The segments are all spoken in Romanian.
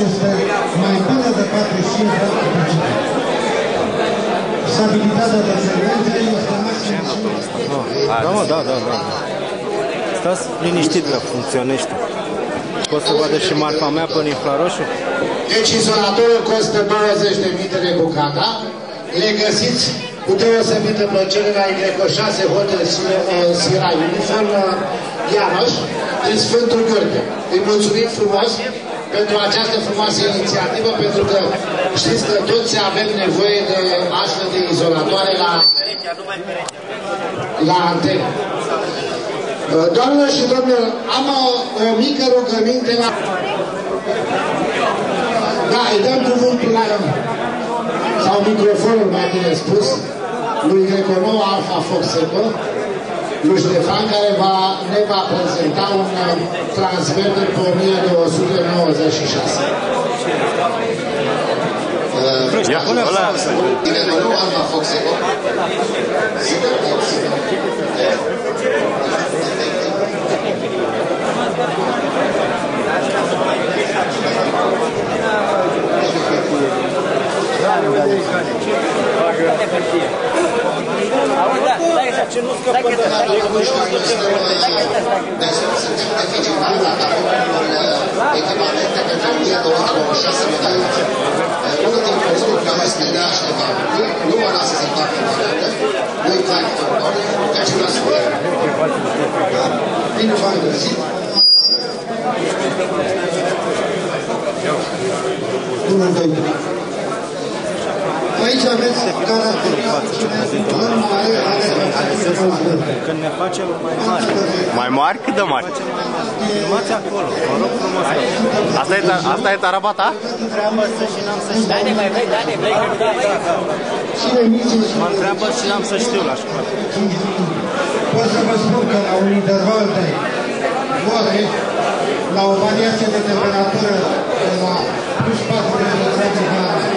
este mai bună de 45%. Stabilitatea de frecvență este maximă. Da. Stați liniștit că funcționește. Poți să vadă și marfa mea până infraroșu? Deci izolatorul costă 20.000 de lei bucata. Le găsiți cu deosebită plăcere la Y6 Hotel Sira Uniform Ianoș, în Sfântul Gheorghe. Îi mulțumim frumos pentru această frumoasă inițiativă, pentru că știți că toți avem nevoie de astfel de izolatoare la antene. Doamnelor și domnilor, am o mică rugăminte la... Da, îi dăm cuvântul la... sau microfonul, mai bine spus, lui Greconou Alfa Foxeco, lui Ștefan, care ne va prezenta un transverter pe 1296. Greconou Alfa Foxeco. Aici aveți caracteristicile mare ale când ne facem mai mari. Mai mari? Cât de mari? Filmați acolo, vă rog frumos. Asta e taraba ta? Întreabă și n-am să știu. Mă întreabă și n-am să știu la școală. Pot să vă spun că la un interval de ore, la o variație de temperatură de la plus 4 de grade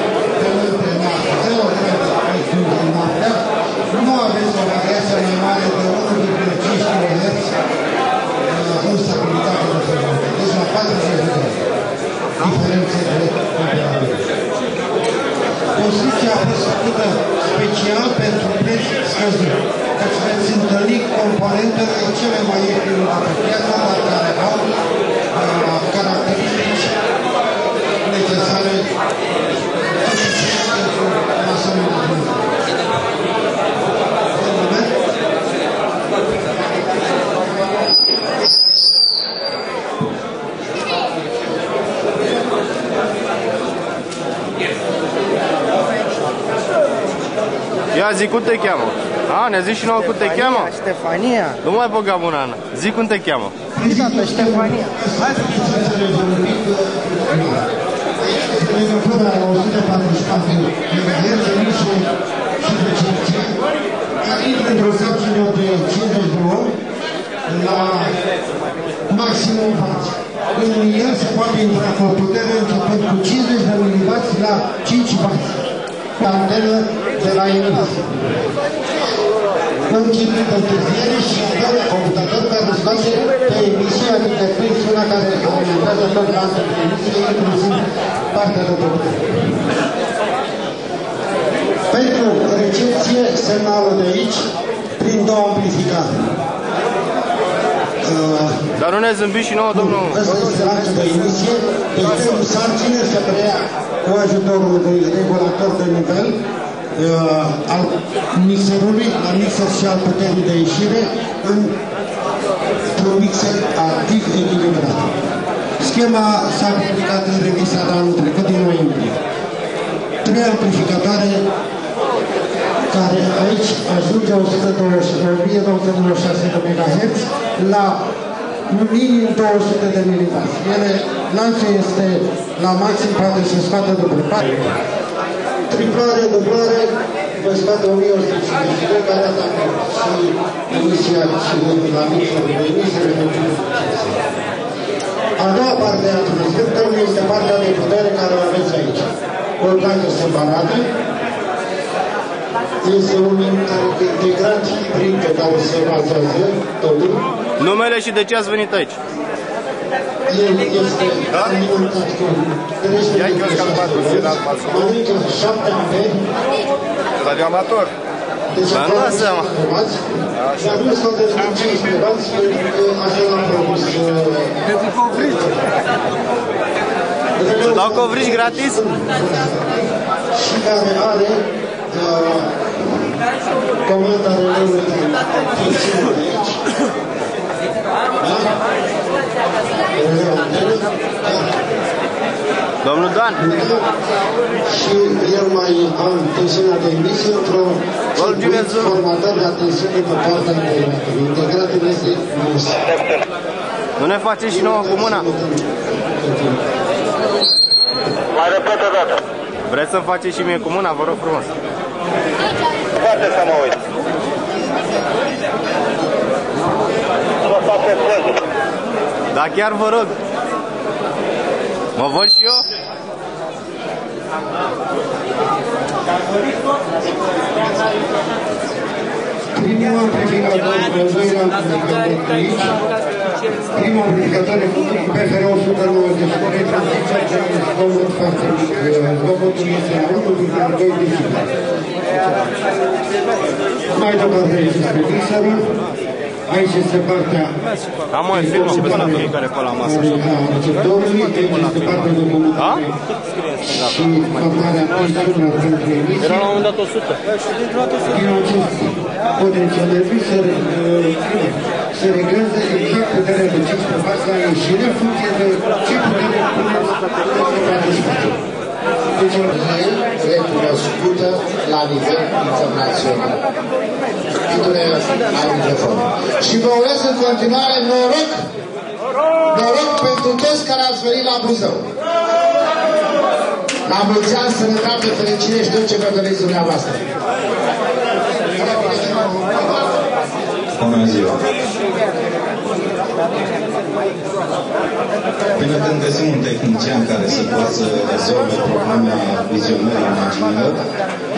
pe multe noapte, 0 grade de noaptea, nu aveți o variație mai mare de 1,5 kHz în stabilitate de frecvență. Deci la 40 de grade diferențe de temperatură. Construcția a fost făcută special pentru preț scăzut, căci veți întâlni componentele cele mai ieftine de pe piață, dar care au caracteristici necesare pentru masonul de zi. Ia zi, cum te cheamă? A, ne zici și nouă cum te cheamă? Ștefania. Nu mai băga mâna, Ana. Zi cum te cheamă. Tată, Ștefania. Legătura la 144 MHz, emisie și recepție, intră într-o secțiune de 50 de ori la maximum față. În el se poate intra cu o putere începând cu 50 de mW la 5 W. Antenă de la emisie. Un chip de întârziere și avem computator care scoate pe emisie, adică prin una care alimentează tot lanțul de emisie, inclusiv partea de putere. Pentru recepție, semnalul de aici, prin două amplificate. Dar nu ne zâmbiți și nouă, domnul? Ăsta este lanțul de emisie, deci pentru sarcine se preia cu ajutorul unui regulator de nivel al mixerului, la mixer și al puterii de ieșire, într-un mixer activ echilibrat. Schema s-a publicat în revista de anul trecut, din noiembrie. 3 amplificatoare care aici ajunge 1296 de MHz la minim 200 de mW. Lanțul este la maxim, poate să scoată după 4. Triplare, dublare, vă scoate 1152, care atacă și emisia și la mixul de emisiile de a doua parte a transcriptorului este partea de putere care o aveți aici. O placă separată. Este un integrant hibrid pe care se bazează totul. Numele și de ce ați venit aici? El este unul categoric. Ia chiosc al patrocinat, mănâncă 7 ani. La de amator. Dar nu dați seama. Dar nu scoateți cu 15 bani pentru că așa l-am propus. Pentru covrigi. Să dau covrigi gratis? Și care are comanda releului puțin de aici. Domnul Dan. Și el mai am tensiunea de emisie într-o formatare de tensiune pe partea internetului. Integratul este minus. Nu ne faceți și nouă cu mâna? Mai repet o dată. Vreți să-mi faceți și mie cu mâna? Vă rog frumos. Poate să mă uit. Să faceți prezent. Da, chiar vă rog. Mă văd și eu? Primul amplificator, al doilea amplificator aici. Primul amplificator e cu PFR 191, tranziția cea de zgomot foarte mic. Zgomotul este la 1,2 decibeli. Mai departe este mixerul. Aici este partea... Am o filmă pe la fiecare pe la masă. Receptorului, aici este partea de comunicare. Și formarea pistolilor pentru emisie. Era la un moment dat 100. Din acest potențiometru se reglează exact puterea de 15 pași la ieșire în funcție de ce putere puneți la dispoziție. Deci, recunoscută la nivel internațional. Și vă urez în continuare noroc, noroc pentru toți care ați venit la Buzău. La mulți ani, sănătate, fericire și tot ce vă doriți dumneavoastră. Bună ziua! Până când găsim un tehnician care să poată să rezolve problema vizionării imaginilor,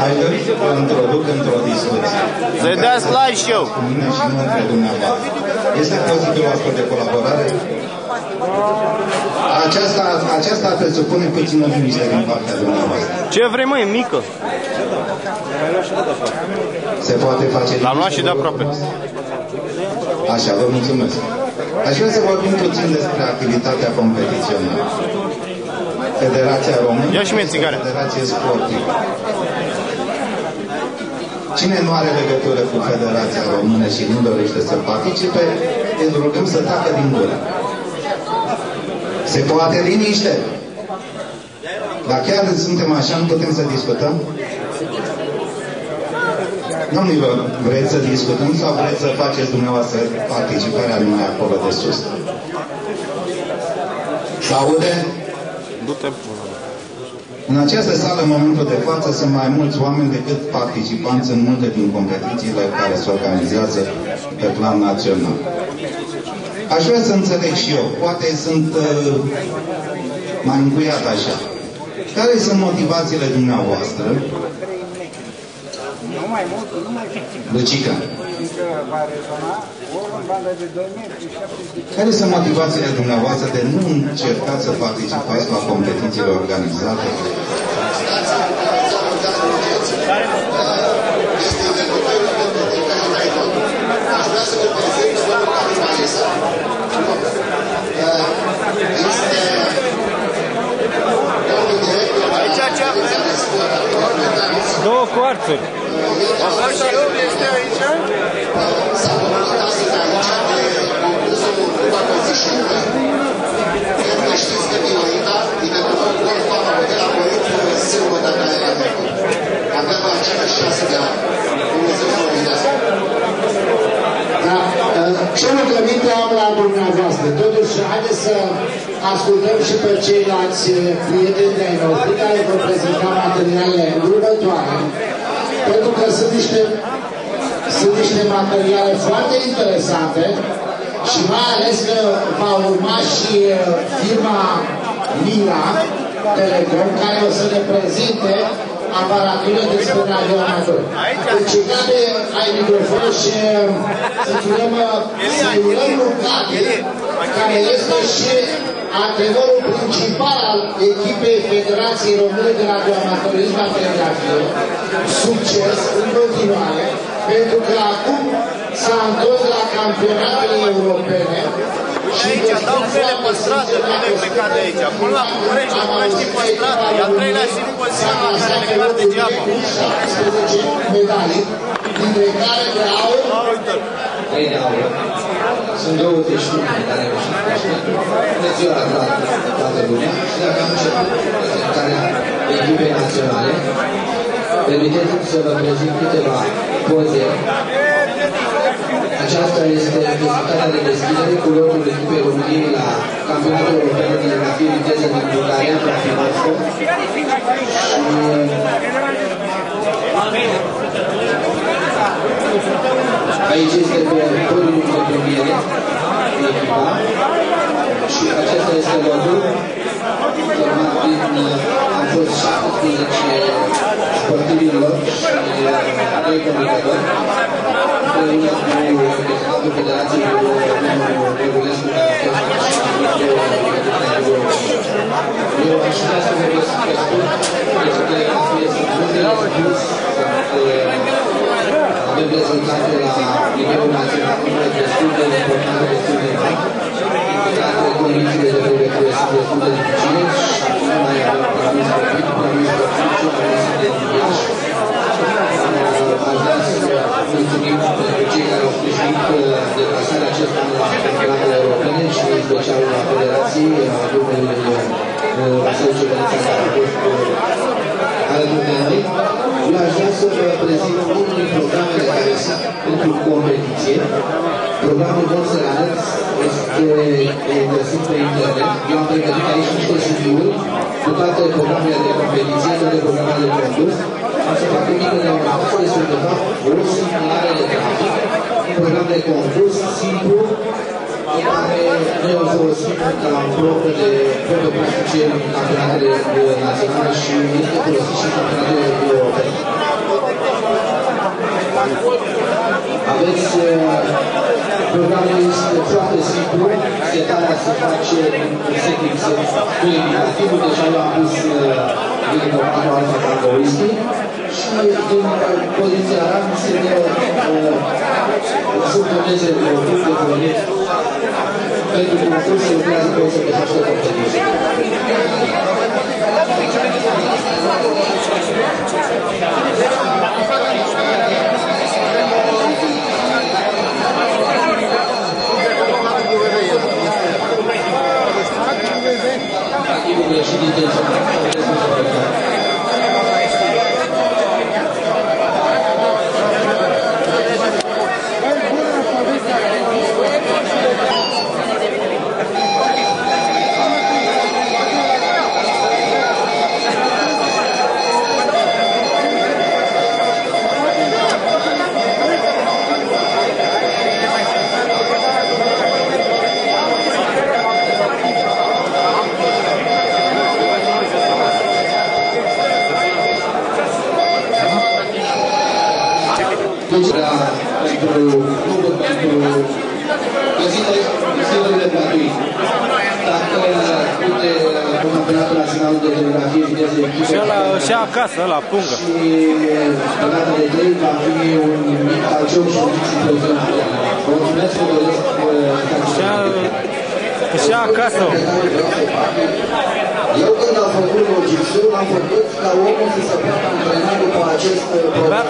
aș dori să vă introduc într-o discuție. Să-i dea slideshow! Cu mine și nu între dumneavoastră. Este posibil o astfel de colaborare? Aceasta presupune puțină liniște din partea dumneavoastră. Ce vrei, mă, e mică. Se poate face... L-am luat și de aproape. Așa, vă mulțumesc. Aș vrea să vorbim puțin despre activitatea competițională. Federația Română, Federație Sportivă. Cine nu are legătură cu Federația Română și nu dorește să participe, îi rugăm să tacă din gură. Se poate liniște? Dar chiar suntem așa, nu putem să discutăm? Domnilor, vreți să discutăm sau vreți să faceți dumneavoastră participarea numai acolo de sus? S-aude? În această sală, în momentul de față, sunt mai mulți oameni decât participanți în multe din competițiile care se organizează pe plan național. Aș vrea să înțeleg și eu, poate sunt mai încuiat așa. Care sunt motivațiile dumneavoastră? Lucica. Care sunt motivațiile dumneavoastră de nu încercați să participați la competițiile organizate? Două coarțuri. Asta este aici? Ce rugăminte am la dumneavoastră? Totuși, haideți să ascultăm și pe ceilalți prieteni de-ai noștri care vor prezenta materialele următoare, pentru că sunt niște materiale foarte interesante și mai ales că va urma și firma Mira Telecom, care o să ne prezinte aparatură despre radioamator. Deci, care ai microfon și să urăm lui Gabi, care este și antrenorul principal al echipei Federației Române de Radioamatorism la Telegrafie, succes în continuare, pentru că acum s-a întors la campionatele europene. Și aici dau fele pe stradă, fele plecat de aici. Până la București, nu mai știi pe stradă. E a treilea zi în poziția la care le clar degeaba. 17 medalii, dintre care de aur, 3 de aur. Sunt 21 medalii roșii. Bună ziua la toată lumea. Și dacă am început prezentarea echipei naționale, permiteți-mi să vă prezint câteva poze. Aceasta este prezentarea de deschidere cu lotul echipei României la Campionatul European de Telegrafie Viteză din Bulgaria, la Finasco. Aici este pe podiumul de premiere echipa și acesta este lotul format din, am fost 17 sportivilor și 2 comunicatori împreună cu reprezentantul Federației cu domnul Regulescu, care a fost eu aș vrea să vă spun că telegrafie sunt multe spus, avem rezultate la nivelul național, numai destul de importante, destul de mari, integrate condițiile de pregătire sunt destul de dificile și nu mai avem permis profit, permis profit, permis de Iași. Aș vrea să mulțumim pentru cei care au sprijinit deplasarea acesta la campionatele europene și în special la Federații, a domnului Vasile Ciobănița, care a fost alături de noi. Eu aș vrea să vă prezint unul din programele care sunt pentru competiție. Programul Monster este găsit pe internet. Eu am pregătit aici niște CD-uri cu toate programele de competiție, toate programele de condus. Am să fac un mic remarc. Astea sunt de fapt o simulare de trafic, un program de condus simplu, pe care noi o folosim ca probă practice în campionatele naționale și este folosit și în campionatele europene. Aveți, programul este foarte simplu, setarea se face în settings cu indicativul, deja eu am pus din informatul Alfa Tango Whisky și din poziția RAM se dă sunt doneze de punct de pornit pentru concurs se lucrează pe o să deșește competiție. Activul greșit intenționat, Și acasă, la pungă. Și spălata de 3 va fi un mic calciu și un mic simpozon. Vă mulțumesc că doresc și acasă. Eu când am făcut logistul, am făcut ca omul să se poată antrena după acest program.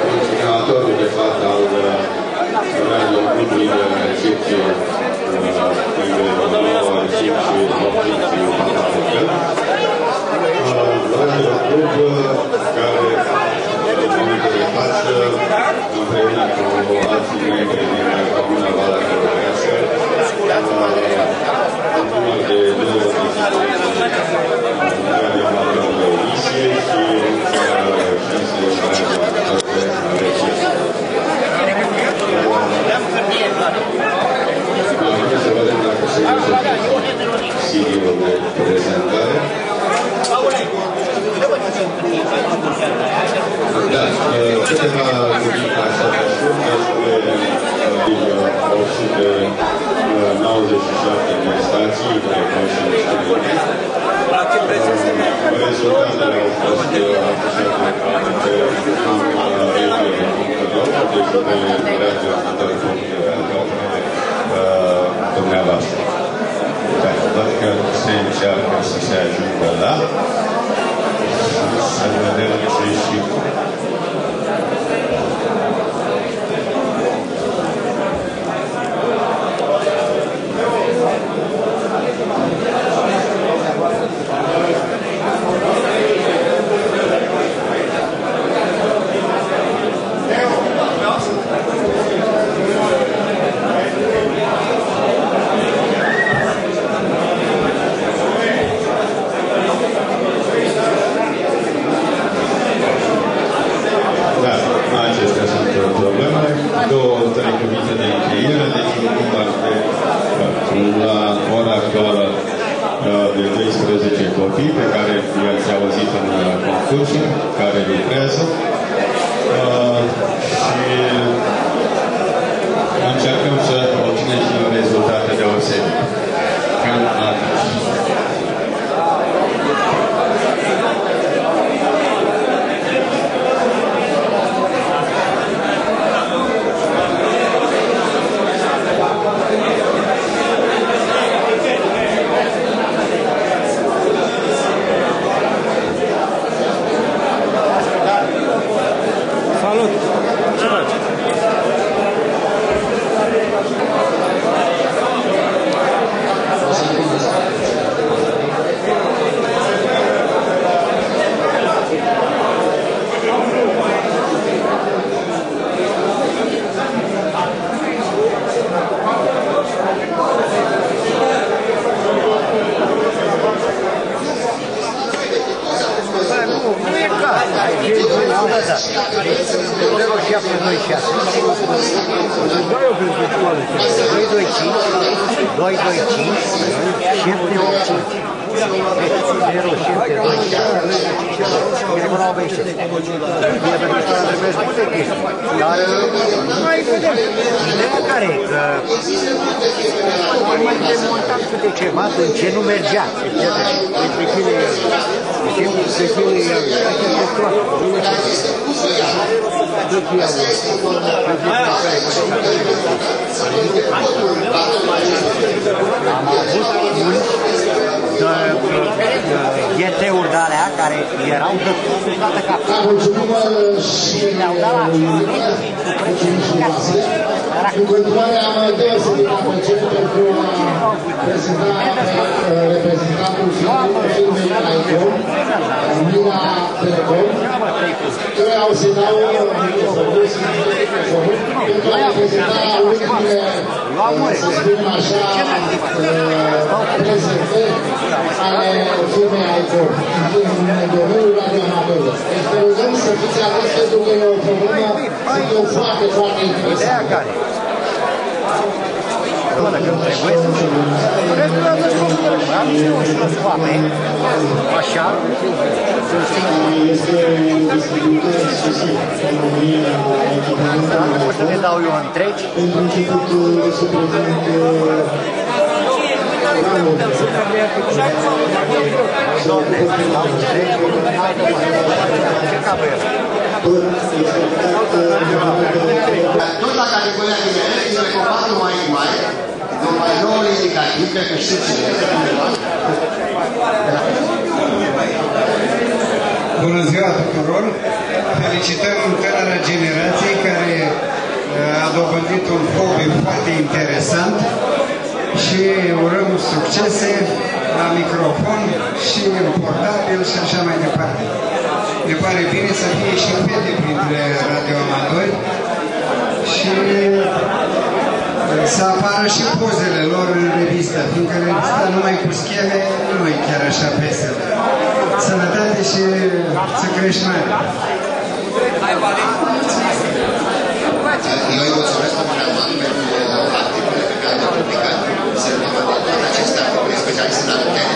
Continuatorul de fapt al Radio Clubului de recepție Radio Club care în momentul de față împreună cu alții membri din Comuna Valea Călăreasă în număr de 2 radioamatori de emisie și 5 radioamatori de recepție. 97 de stații, precum și străine. Rezultatele au fost afișate pe radio.ro, deci pe radio.ro dumneavoastră. Văd că se încearcă să se ajungă la să vedem ce și la ora actuală de 12 copii pe care i-ați auzit în concursul, care lucrează și încercăm să obținem și rezultate deosebite. Cam atât. Ce nu mergea. Am avut GT-uri de alea care erau de toată capul și le-au dat la Continuarea deosebită plăcere pentru a prezenta reprezentantul firmei ICOM, Mila Telecom, care au să dau microfonul pentru a reprezenta ultimele, să spunem așa, prezentări ale firmei ICOM în domeniul radioamatorilor. Deci vă rugăm să fiți atenți pentru că e o problemă foarte, foarte interesantă. Dacă nu trebuie să restul la răspunsul am și eu și la foame așa sunt dar nu pot să le dau eu întregi Doamne, dau întregi ce capă el? Tot la categoria de nivel, este combatul mai numai 9 indicativ, cred că știți cine este undeva. Bună ziua tuturor! Felicităm tânăra generație care a dobândit un hobby foarte interesant și urăm succese la microfon și în portabil și așa mai departe. Ne pare bine să fie și fete printre radioamatori și să apară și pozele lor în revistă, fiindcă revista numai cu scheme nu e chiar așa veselă. Sănătate și să crești mai mult! Eu îi mulțumesc domnule Aman pentru articole pe care le-a publicat. Sunt toate acestea articole specialiste în antene.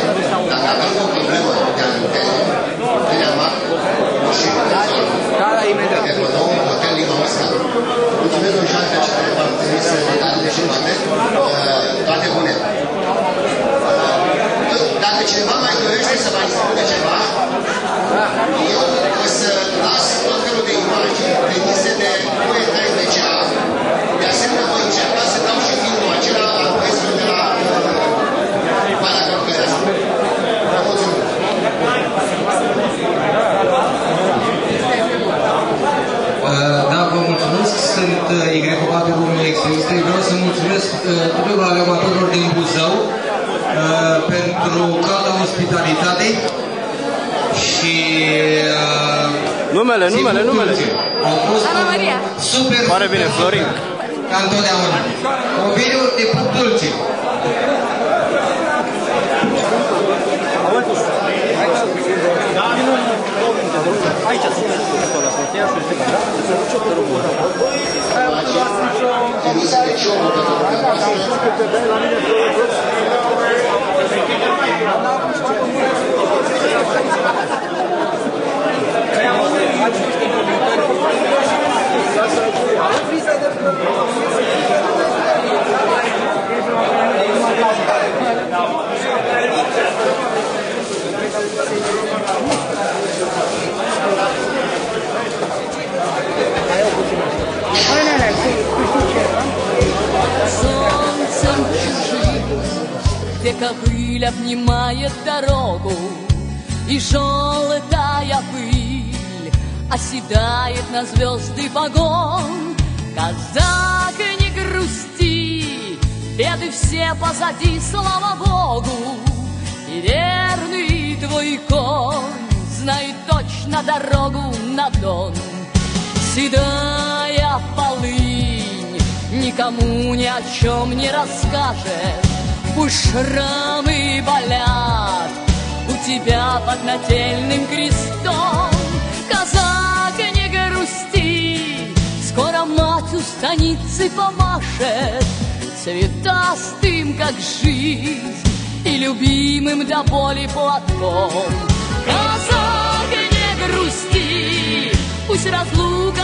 Dacă avem o problemă de antene, domnule Aman și de nou hotel Lima Mosca. Mulțumesc, domnule Jean, că ați trimis de și toate bune. mulțumesc tuturor aleumatorilor din Buzău pentru calda ospitalitate și numele. Au fost super. Pare bine, Florin. Ca întotdeauna. Ovidiu de Pup Dulce. Aici sunt la frontieră și este gata. Să duce pe român. Солнцем чужим, где ковыль обнимает дорогу, и желтая пыль оседает на звезды погон. Казак, не грусти, беды все позади, слава Богу, и верный твой конь знает точно дорогу на Дон. Седая полынь никому ни о чем не расскажет, пусть шрамы болят у тебя под нательным крестом. Казак, не грусти, скоро мать у станицы помашет, цветастым, как жизнь, и любимым до боли платком. Казак, не грусти, пусть разлука